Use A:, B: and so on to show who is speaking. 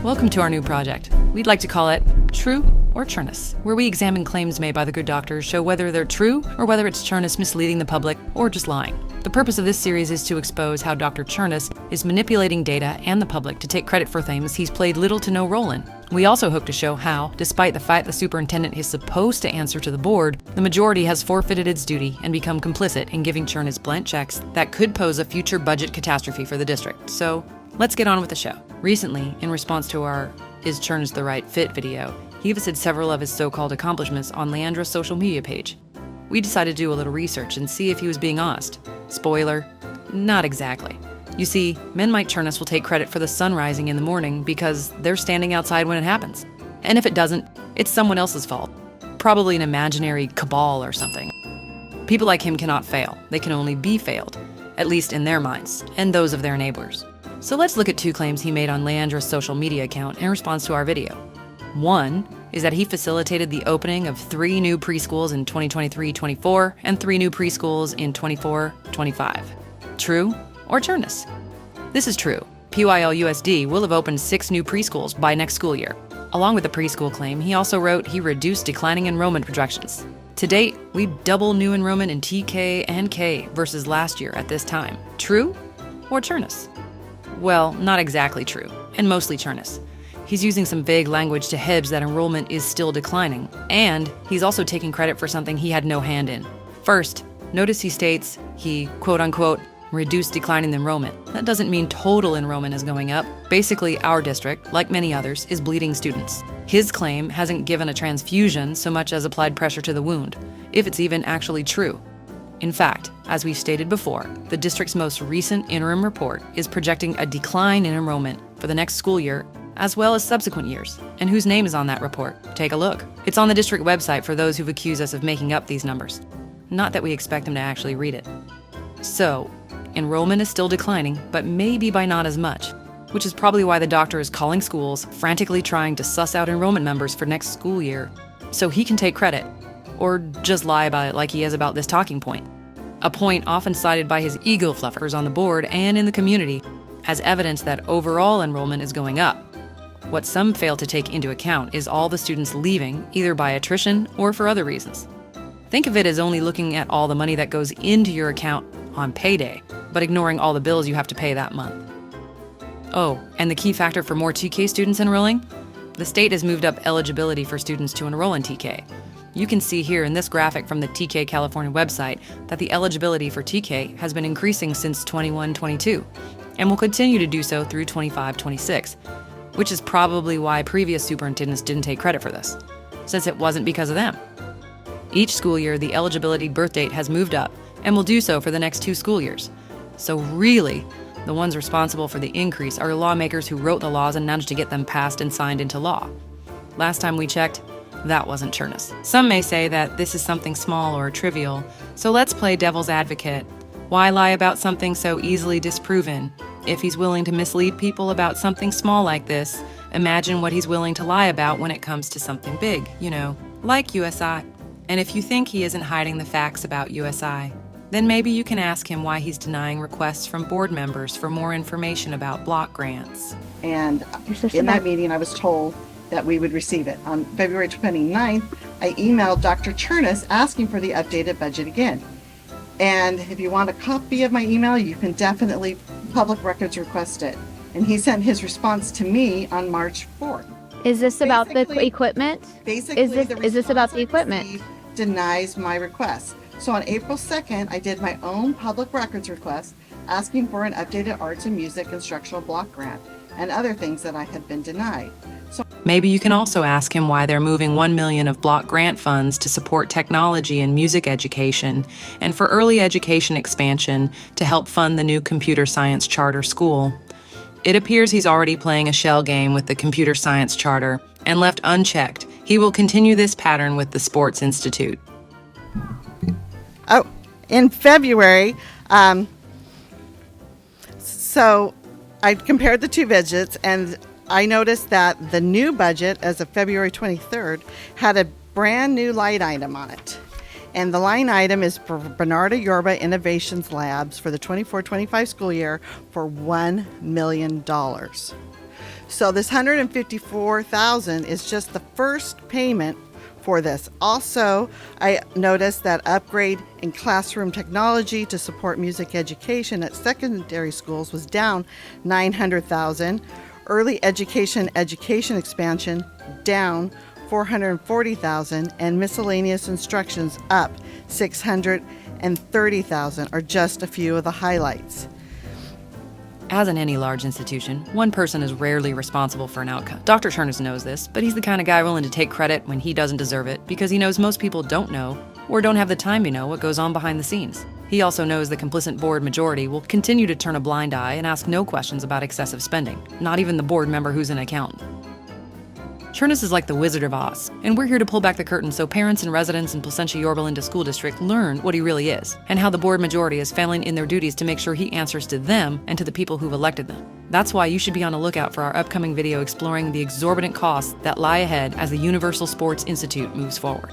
A: Welcome to our new project. We'd like to call it True or Cherniss, where we examine claims made by the good doctors, show whether they're true or whether it's Cherniss misleading the public or just lying. The purpose of this series is to expose how Dr. Cherniss is manipulating data and the public to take credit for things he's played little to no role in. We also hope to show how, despite the fact the superintendent is supposed to answer to the board, the majority has forfeited its duty and become complicit in giving Cherniss blank checks that could pose a future budget catastrophe for the district. So, let's get on with the show. Recently, in response to our Is Cherniss the Right Fit video, he listed several of his so-called accomplishments on Leandra's social media page. We decided to do a little research and see if he was being honest. Spoiler, not exactly. You see, men like Cherniss will take credit for the sun rising in the morning because they're standing outside when it happens. And if it doesn't, it's someone else's fault. Probably an imaginary cabal or something. People like him cannot fail. They can only be failed, at least in their minds, and those of their neighbors. So let's look at two claims he made on Leandra's social media account in response to our video. One is that he facilitated the opening of 3 new preschools in 2023-24 and 3 new preschools in 24-25. True or Cherniss? This is true. PYLUSD will have opened 6 new preschools by next school year. Along with the preschool claim, he also wrote he reduced declining enrollment projections. To date, we double new enrollment in TK and K versus last year at this time. True or Cherniss? Well, not exactly true, and mostly Cherniss. He's using some vague language to hedge that enrollment is still declining, and he's also taking credit for something he had no hand in. First, notice he states he, quote-unquote, reduced declining enrollment. That doesn't mean total enrollment is going up. Basically, our district, like many others, is bleeding students. His claim hasn't given a transfusion so much as applied pressure to the wound, if it's even actually true. In fact, as we've stated before, the district's most recent interim report is projecting a decline in enrollment for the next school year, as well as subsequent years. And whose name is on that report? Take a look. It's on the district website for those who've accused us of making up these numbers. Not that we expect them to actually read it. So, enrollment is still declining, but maybe by not as much, which is probably why the doctor is calling schools, frantically trying to suss out enrollment numbers for next school year, so he can take credit, or just lie about it like he is about this talking point. A point often cited by his ego fluffers on the board and in the community as evidence that overall enrollment is going up. What some fail to take into account is all the students leaving, either by attrition or for other reasons. Think of it as only looking at all the money that goes into your account on payday, but ignoring all the bills you have to pay that month. Oh, and the key factor for more TK students enrolling? The state has moved up eligibility for students to enroll in TK. You can see here in this graphic from the TK California website that the eligibility for TK has been increasing since 21-22 and will continue to do so through 25-26, which is probably why previous superintendents didn't take credit for this, since it wasn't because of them. Each school year, the eligibility birth date has moved up and will do so for the next 2 school years. So really, the ones responsible for the increase are lawmakers who wrote the laws and managed to get them passed and signed into law. Last time we checked, that wasn't Cherniss. Some may say that this is something small or trivial, so let's play devil's advocate. Why lie about something so easily disproven? If he's willing to mislead people about something small like this, imagine what he's willing to lie about when it comes to something big, like USI. And if you think he isn't hiding the facts about USI, then maybe you can ask him why he's denying requests from board members for more information about block grants.
B: And in that meeting, I was told that we would receive it. On February 29th, I emailed Dr. Cherniss asking for the updated budget again. And if you want a copy of my email, you can definitely public records request it. And he sent his response to me on March 4th.
C: Is this about the equipment?
B: Basically,
C: is this about the equipment?
B: Denies my request. So on April 2nd, I did my own public records request asking for an updated arts and music instructional block grant and other things that I had been denied.
A: Maybe you can also ask him why they're moving $1 million of block grant funds to support technology and music education and for early education expansion to help fund the new computer science charter school. It appears he's already playing a shell game with the computer science charter, and left unchecked, he will continue this pattern with the Sports Institute.
B: Oh, in February, so I compared the 2 budgets, and I noticed that the new budget, as of February 23rd, had a brand new light item on it. And the line item is for Bernarda Yorba Innovations Labs for the 24-25 school year for $1 million. So this $154,000 is just the first payment for this. Also, I noticed that upgrade in classroom technology to support music education at secondary schools was down $900,000. Early education expansion down $440,000, and miscellaneous instructions up $630,000 are just a few of the highlights.
A: As in any large institution, one person is rarely responsible for an outcome. Dr. Cherniss knows this, but he's the kind of guy willing to take credit when he doesn't deserve it because he knows most people don't know or don't have the time to know what goes on behind the scenes. He also knows the complicit board majority will continue to turn a blind eye and ask no questions about excessive spending, not even the board member who's an accountant. Cherniss is like the Wizard of Oz, and we're here to pull back the curtain so parents and residents in Placentia-Yorba Linda School District learn what he really is, and how the board majority is failing in their duties to make sure he answers to them and to the people who've elected them. That's why you should be on the lookout for our upcoming video exploring the exorbitant costs that lie ahead as the Universal Sports Institute moves forward.